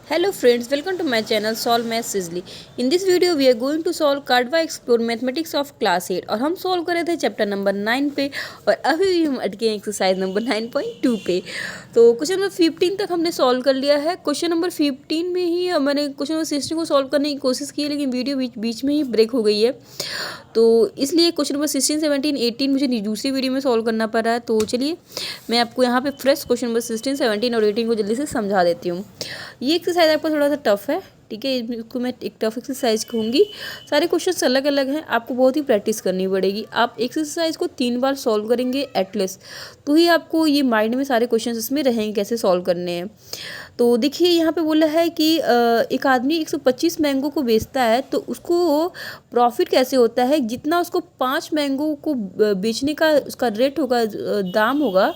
Hello friends, welcome to my channel Solve Math Sizzly. In this video we are going to solve Cartwright Explore Mathematics of Class 8 और हम solve कर रहे थे chapter number 9 पे और अभी भी हम अटके हैं एक्सरसाइज नंबर 9.2 पे। तो क्वेश्चन नंबर 15 तक हमने सॉल्व कर लिया है। क्वेश्चन नंबर 15 में ही मैंने क्वेश्चन नंबर 16 को सॉल्व करने की कोशिश की है, लेकिन वीडियो बीच में ही ब्रेक हो गई है, तो इसलिए क्वेश्चन नंबर 16, 17, 18 मुझे दूसरी वीडियो में सॉल्व करना पड़ रहा है। तो चलिए मैं आपको यहाँ पे फ्रेश क्वेश्चन नंबर 16, 17 और 18 को जल्दी से समझा देती हूँ। ये एक्सरसाइज आपका थोड़ा सा टफ है, ठीक है, इसको मैं एक टफ एक्सरसाइज कहूँगी। सारे क्वेश्चंस अलग अलग हैं, आपको बहुत ही प्रैक्टिस करनी पड़ेगी। आप एक्सरसाइज को 3 बार सॉल्व करेंगे एटलीस्ट, तो ही आपको ये माइंड में सारे क्वेश्चंस इसमें रहेंगे कैसे सॉल्व करने हैं। तो देखिए यहाँ पे बोला है कि एक आदमी 125 मैंगो को बेचता है, तो उसको प्रॉफिट कैसे होता है, जितना उसको 5 मैंगो को बेचने का उसका रेट होगा, दाम होगा,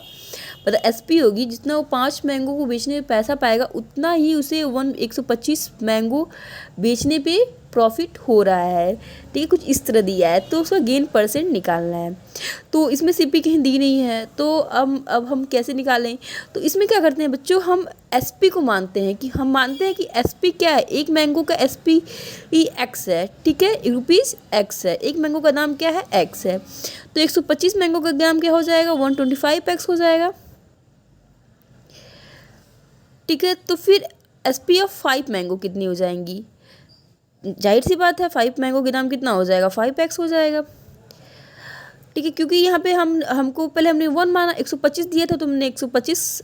मतलब एसपी होगी, जितना वो 5 मैंगो को बेचने में पैसा पाएगा उतना ही उसे 125 मैंगो बेचने पे प्रॉफिट हो रहा है। ठीक है, कुछ इस तरह दिया है, तो उसका गेन परसेंट निकालना है। तो इसमें सीपी कहीं दी नहीं है, तो अब हम कैसे निकालें। तो इसमें क्या करते हैं बच्चों, हम एसपी को मानते हैं कि एसपी क्या है, एक मैंगो का एसपी एक्स है, ठीक है, रुपीज़ एक्स है, एक मैंगो का दाम क्या है, एक्स है। तो 125 मैंगो का दाम क्या हो जाएगा, 125 एक्स हो जाएगा, ठीक है। तो फिर एसपी ऑफ 5 मैंगो कितनी हो जाएंगी, जाहिर सी बात है 5 मैंगो के दाम कितना हो जाएगा, 5x हो जाएगा, ठीक है। क्योंकि यहाँ पे हमको पहले हमने 1 माना, 125 दिया था तो हमने 125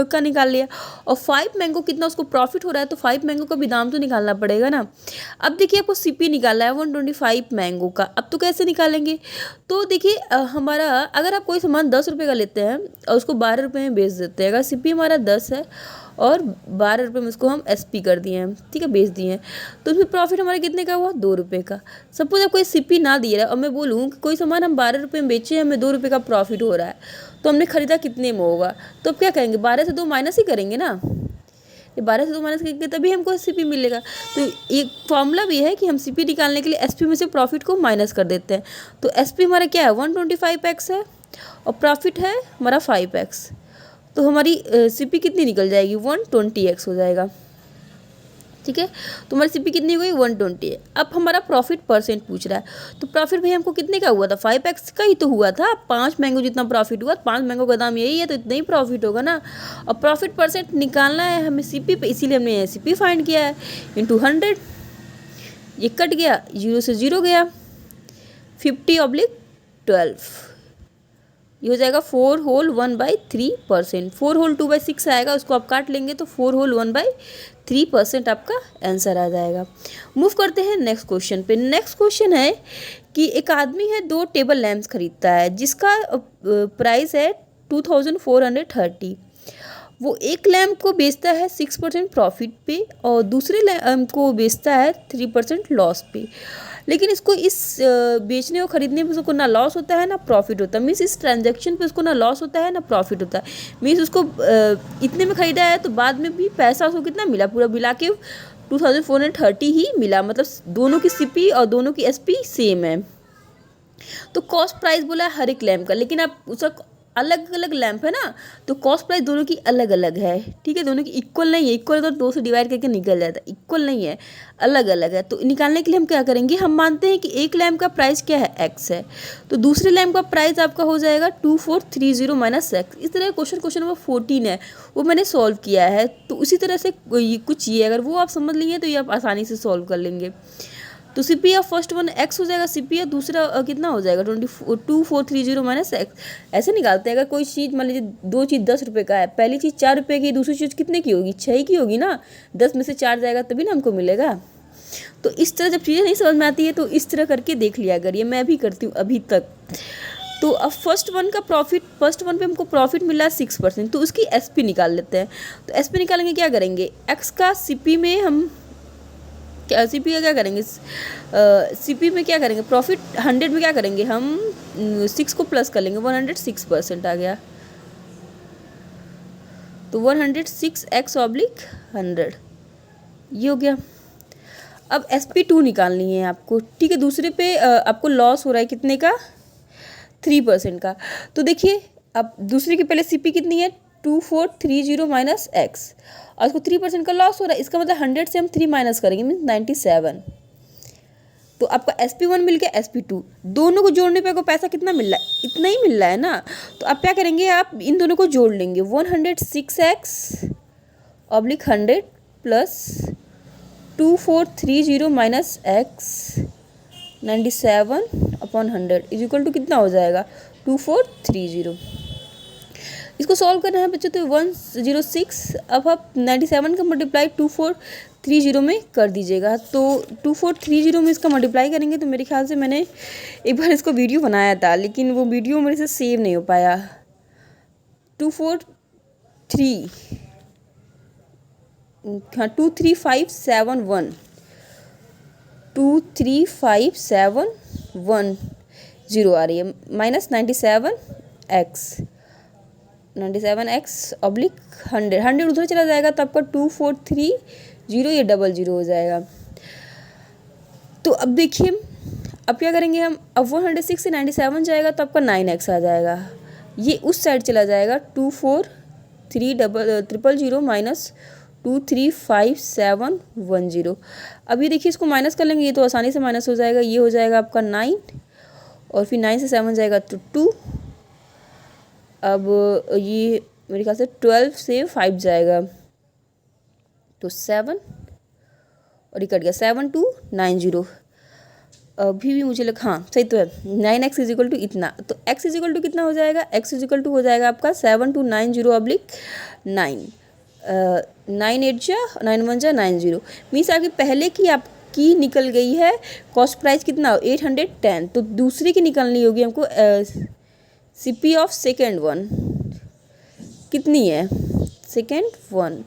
का निकाल लिया, और 5 मैंगो कितना उसको प्रॉफिट हो रहा है, तो 5 मैंगो का भी दाम तो निकालना पड़ेगा ना। अब देखिए आपको सीपी निकालना है 125 मैंगो का, अब तो कैसे निकालेंगे। तो देखिए हमारा, अगर आप कोई सामान 10 रुपये का लेते हैं और उसको 12 रुपये में बेच देते हैं, अगर सीपी हमारा 10 है और 12 रुपये में उसको हम एसपी कर दिए हैं, ठीक है, बेच दिए हैं, तो उसमें प्रॉफिट हमारा कितने का हुआ, 2 रुपये का। सपोज आप कोई सीपी ना दिए रहा है और मैं बोलूँ कि कोई सामान हम 12 रुपये में बेचे, हमें 2 रुपये का प्रॉफिट हो रहा है, तो हमने खरीदा कितने में होगा, तो अब क्या करेंगे, 12 से 2 माइनस ही करेंगे ना, ये 12 से 2 माइनस करेंगे तभी हमको सीपी मिलेगा। तो एक फॉर्मूला भी है कि हम सीपी निकालने के लिए एसपी में से प्रॉफिट को माइनस कर देते हैं। तो एसपी हमारा क्या है, 125x है और प्रॉफिट है हमारा 5x, तो हमारी सीपी कितनी निकल जाएगी, 120x हो जाएगा, ठीक है। तो हमारी सीपी कितनी हो गई, 120 है। अब हमारा प्रॉफिट परसेंट पूछ रहा है, तो प्रॉफिट भाई हमको कितने का हुआ था, 5x का ही तो हुआ था, 5 मैंगो जितना प्रॉफिट हुआ, 5 मैंगो का दाम यही है, तो इतना ही प्रॉफिट होगा ना। और प्रॉफिट परसेंट निकालना है हमें सीपी पे, इसीलिए हमने सीपी फाइंड किया है, इंटू 100, ये कट गया, 0 से 0 गया, 50/12, ये हो जाएगा 4 होल 1/3%, 4 होल 2/6 आएगा, उसको आप काट लेंगे तो 4 होल 1/3% आपका आंसर आ जाएगा। मूव करते हैं नेक्स्ट क्वेश्चन पे। नेक्स्ट क्वेश्चन है कि एक आदमी है 2 टेबल लैंप्स खरीदता है, जिसका प्राइस है 2430। वो एक लैम्प को बेचता है 6% प्रॉफिट पे और दूसरे लैम्प को बेचता है 3% लॉस पे, लेकिन इसको इस बेचने और ख़रीदने में उसको ना लॉस होता है ना प्रॉफिट होता है। मीन्स इस ट्रांजैक्शन पे उसको ना लॉस होता है ना प्रॉफिट होता है। मीन्स उसको इतने में ख़रीदा है तो बाद में भी पैसा उसको कितना मिला, पूरा मिला के 2430 ही मिला, मतलब दोनों की सीपी और दोनों की एसपी सेम है। तो कॉस्ट प्राइस बोला है हर एक लैम्प का, लेकिन आप उसका अलग अलग लैंप है ना, तो कॉस्ट प्राइस दोनों की अलग अलग है, ठीक है, दोनों की इक्वल नहीं है। इक्वल तो 2 से डिवाइड करके निकल जाता है, इक्वल नहीं है, अलग अलग है। तो निकालने के लिए हम क्या करेंगे, हम मानते हैं कि एक लैंप का प्राइस क्या है, एक्स है, तो दूसरे लैंप का प्राइस आपका हो जाएगा 2430 माइनस एक्स। इस तरह क्वेश्चन नंबर 14 है, वो मैंने सॉल्व किया है। तो उसी तरह से कुछ ये अगर वो आप समझ लेंगे तो ये आप आसानी से सॉल्व कर लेंगे। तो CP of first one x हो जाएगा, सीपी ऑफ दूसरा कितना हो जाएगा, 2430 माइनस एक्स। ऐसे निकालते हैं, अगर कोई चीज़ मान लीजिए 2 चीज़ 10 रुपये का है, पहली चीज़ 4 रुपये की, दूसरी चीज़ कितने की होगी, 6 की होगी ना, 10 में से 4 जाएगा तभी ना हमको मिलेगा। तो इस तरह जब चीज़ें नहीं समझ में आती है तो इस तरह करके देख लिया करिए, मैं भी करती हूँ अभी तक। तो अब फर्स्ट वन पे हमको प्रॉफिट मिला है 6%, तो उसकी एसपी निकाल लेते हैं। तो एसपी निकालेंगे, क्या करेंगे, एक्स का सीपी में हम सीपी का क्या करेंगे, सीपी में क्या करेंगे, प्रॉफिट 100 में क्या करेंगे हम 6 को प्लस कर लेंगे, 106% आ गया, तो 106x/100 ये हो गया। अब SP2 निकालनी है आपको, ठीक है। दूसरे पे आपको लॉस हो रहा है कितने का, 3% का। तो देखिए अब दूसरे की पहले सीपी कितनी है, 2430 माइनस एक्स, और इसको 3% का लॉस हो रहा है, इसका मतलब 100 से हम 3 माइनस करेंगे, मीन्स 97। तो आपका SP1 मिल गया, SP2, दोनों को जोड़ने पे आपको पैसा कितना मिल रहा है? इतना ही मिल रहा है ना। तो आप क्या करेंगे, आप इन दोनों को जोड़ लेंगे, 106x/100 plus 2430 minus x 97/100 is equal to कितना हो जाएगा? 2430। इसको सॉल्व करना है बच्चों, तो 106, अब आप 97 का मल्टीप्लाई 2430 में कर दीजिएगा। तो 2430 में इसका मल्टीप्लाई करेंगे तो मेरे ख्याल से मैंने एक बार इसको वीडियो बनाया था, लेकिन वो वीडियो मेरे से सेव नहीं हो पाया। 23571 23571 आ रही है, माइनस 97x/100 उधर चला जाएगा तो आपका 2430 ये 00 हो जाएगा। तो अब देखिए, अब क्या करेंगे हम, अब 106 से 97 जाएगा तो आपका 9x आ जाएगा, ये उस साइड चला जाएगा, 2430 माइनस 2357110। अब ये देखिए, इसको माइनस कर लेंगे, ये तो आसानी से माइनस हो जाएगा, ये हो जाएगा आपका 9, और फिर 9 से 7 जाएगा तो 2। अब ये मेरे ख्याल से 12 से 5 जाएगा तो 7, और ये कट गया, 7290। अभी भी मुझे लगा, हाँ सही तो है, 9x इज इक्वल टू इतना, तो x इज इक्वल टू कितना हो जाएगा? x इज इक्वल टू हो जाएगा आपका 7290/9, 9 8 जा 9 1 जा 90, मीन्स आपकी पहले की आपकी निकल गई है कॉस्ट प्राइस कितना, 810। तो दूसरी की निकलनी होगी हमको, CP ऑफ सेकेंड वन कितनी है? सेकेंड वन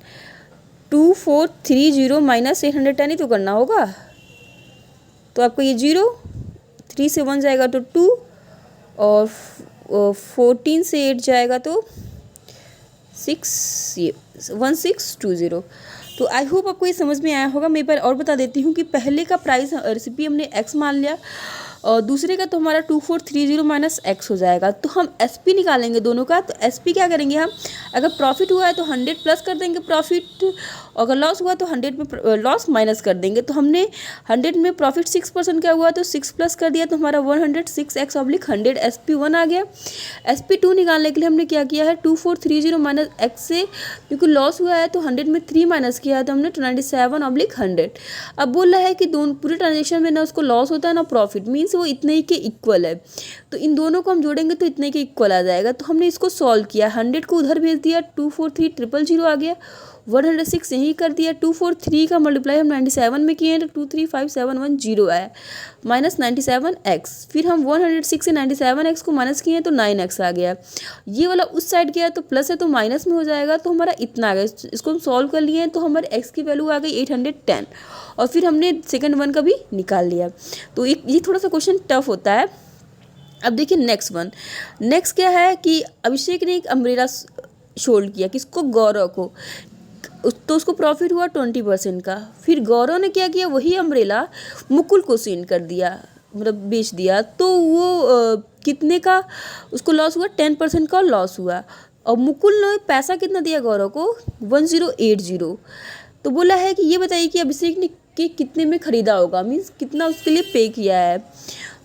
2430 माइनस 810 ही तो करना होगा। तो आपको ये 0, 3 से 1 जाएगा तो 2, और 14 से 8 जाएगा तो 6, ये 1620। तो आई होप आपको ये समझ में आया होगा। मैं एक बार और बता देती हूँ कि पहले का प्राइस रेसिपी हमने x मान लिया, और दूसरे का तो हमारा 2430 माइनस एक्स हो जाएगा। तो हम SP निकालेंगे दोनों का। तो SP क्या करेंगे हम, अगर प्रॉफिट हुआ है तो 100 प्लस कर देंगे प्रॉफिट, अगर लॉस हुआ तो 100 में लॉस माइनस कर देंगे। तो हमने 100 में प्रॉफिट 6% का हुआ तो 6 प्लस कर दिया, तो हमारा 106x/100 SP1 आ गया। SP2 निकालने के लिए हमने क्या किया है, 2430 माइनस एक्स से, क्योंकि लॉस हुआ है तो 100 में 3 माइनस किया है तो हमने 97/100। अब बोल रहा है कि दोनों पूरे ट्रांजेक्शन में ना उसको लॉस होता है ना प्रॉफिट, मीन्स वो इतने ही के इक्वल है। तो इन दोनों को हम जोड़ेंगे तो इतने के इक्वल आ जाएगा। तो हमने इसको सॉल्व किया, 100 को उधर भेज दिया, 243000 आ गया, 106 यहीं कर दिया, 243 का मल्टीप्लाई हम 97 में किए हैं तो 235710 आया, माइनस 97x। फिर हम 106 से 97x को माइनस किए हैं तो 9x आ गया। ये वाला उस साइड गया तो प्लस है तो माइनस में हो जाएगा, तो हमारा इतना आ गया। इसको हम सॉल्व कर लिए हैं तो हमारे x की वैल्यू आ गई 810, और फिर हमने सेकंड वन का भी निकाल लिया। तो ये थोड़ा सा क्वेश्चन टफ होता है। अब देखिए नेक्स्ट वन, नेक्स्ट क्या है कि अभिषेक ने एक अम्ब्रेला शोल्ड किया, किसको, गौरव को, तो उसको प्रॉफिट हुआ 20% का। फिर गौरव ने क्या किया, वही अम्ब्रेला मुकुल को सेंड कर दिया, मतलब बेच दिया, तो वो कितने का उसको लॉस हुआ, 10% का लॉस हुआ। और मुकुल ने पैसा कितना दिया गौरव को, 1080। तो बोला है कि ये बताइए कि अभिषेक ने कितने में ख़रीदा होगा, मीन्स कितना उसके लिए पे किया है।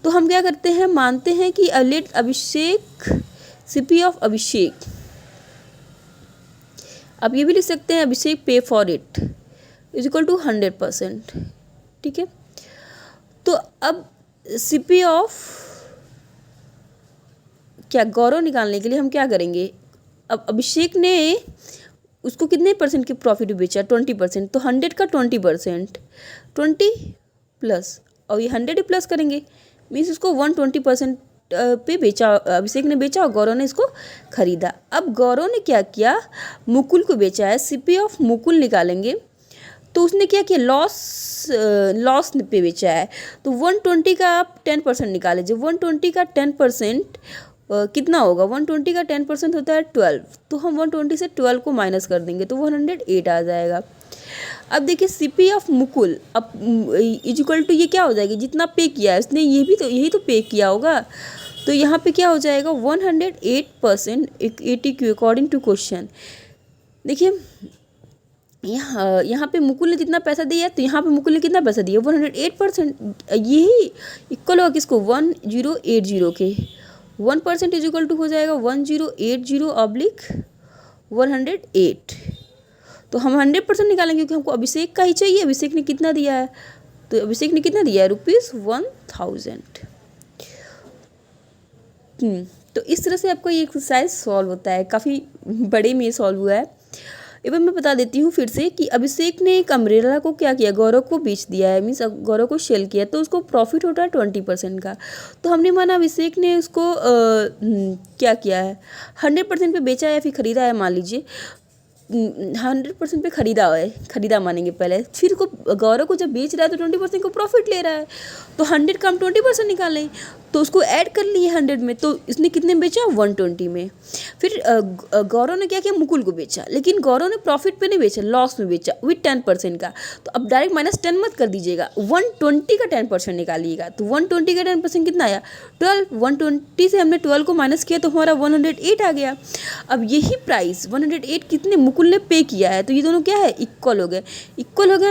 तो हम क्या करते हैं, मानते हैं कि let Abhishek, CP of Abhishek, आप ये भी लिख सकते हैं अभिषेक पे for it is equal to 100%, ठीक है। तो अब CP ऑफ क्या, गौरव निकालने के लिए हम क्या करेंगे, अब अभिषेक ने उसको कितने परसेंट की प्रॉफिट बेचा, 20%, तो 100 का 20%, 20 प्लस, और ये 100 ही प्लस करेंगे, मीन्स उसको 120% पे बेचा, अभिषेक ने बेचा और गौरव ने इसको खरीदा। अब गौरव ने क्या किया, मुकुल को बेचा है, CP ऑफ मुकुल निकालेंगे तो उसने क्या किया, लॉस पे बेचा है। तो 120 का आप 10% निकाल लीजिए, 120 का 10% कितना होगा, 120 का 10% होता है 12, तो हम 120 से 12 को माइनस कर देंगे तो 108 आ जाएगा। अब देखिए CP ऑफ मुकुल, अब इज इक्वल टू ये क्या हो जाएगी, जितना पे किया है उसने, यही तो पे किया होगा, तो यहाँ पे क्या हो जाएगा 108% ATQ अकॉर्डिंग टू क्वेश्चन। देखिए यहाँ पे मुकुल ने जितना पैसा दिया तो यहाँ पे मुकुल ने कितना पैसा दिया 108%। यही इक्वल होगा किसको 1080 के। 1% इज इक्वल टू हो जाएगा 1080/108। तो हम 100% निकालेंगे क्योंकि हमको अभिषेक का ही चाहिए। अभिषेक ने कितना दिया है, तो अभिषेक ने कितना दिया है ₹1000। तो इस तरह से आपका ये एक्सरसाइज सॉल्व होता है, काफ़ी बड़े में सॉल्व हुआ है। एवं मैं बता देती हूँ फिर से कि अभिषेक ने एक अम्ब्रेला को क्या किया, गौरव को बेच दिया है, मीन्स गौरव को सेल किया, तो उसको प्रॉफिट होता है 20% का। तो हमने माना अभिषेक ने उसको क्या किया है 100% पे बेचा या फिर ख़रीदा है, मान लीजिए 100% पे खरीदा मानेंगे पहले, फिर को गौरव को जब बेच रहा है तो 20% को प्रॉफिट ले रहा है, तो 100 का हम 20% निकालें तो उसको ऐड कर लिए 100 में, तो इसने कितने में बेचा 120 में। फिर गौरव ने क्या किया, मुकुल को बेचा, लेकिन गौरव ने प्रॉफिट पे नहीं बेचा, लॉस में बेचा विथ 10% का। तो अब डायरेक्ट -10 मत कर दीजिएगा, 120 का 10% निकालिएगा। तो 120 का 10% कितना आया 12। 120 से हमने 12 को माइनस किया तो हमारा 108 आ गया। अब यही प्राइस 108 कितने मुकुल ने पे किया है, तो ये दोनों क्या है इक्वल हो गए।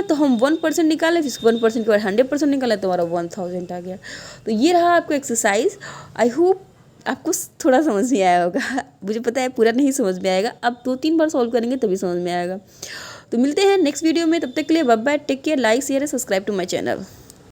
तो हम 1% निकाले, फिर 1% के बाद 100% निकाले तो हमारा 1000 आ गया। तो ये रहा आपका एक्सरसाइज। आई होप आपको थोड़ा समझ में आया होगा। मुझे पता है पूरा नहीं समझ में आएगा, अब 2-3 बार सॉल्व करेंगे तभी समझ में आएगा। तो मिलते हैं नेक्स्ट वीडियो में, तब तक के लिए bye bye, take care, like share subscribe to my channel.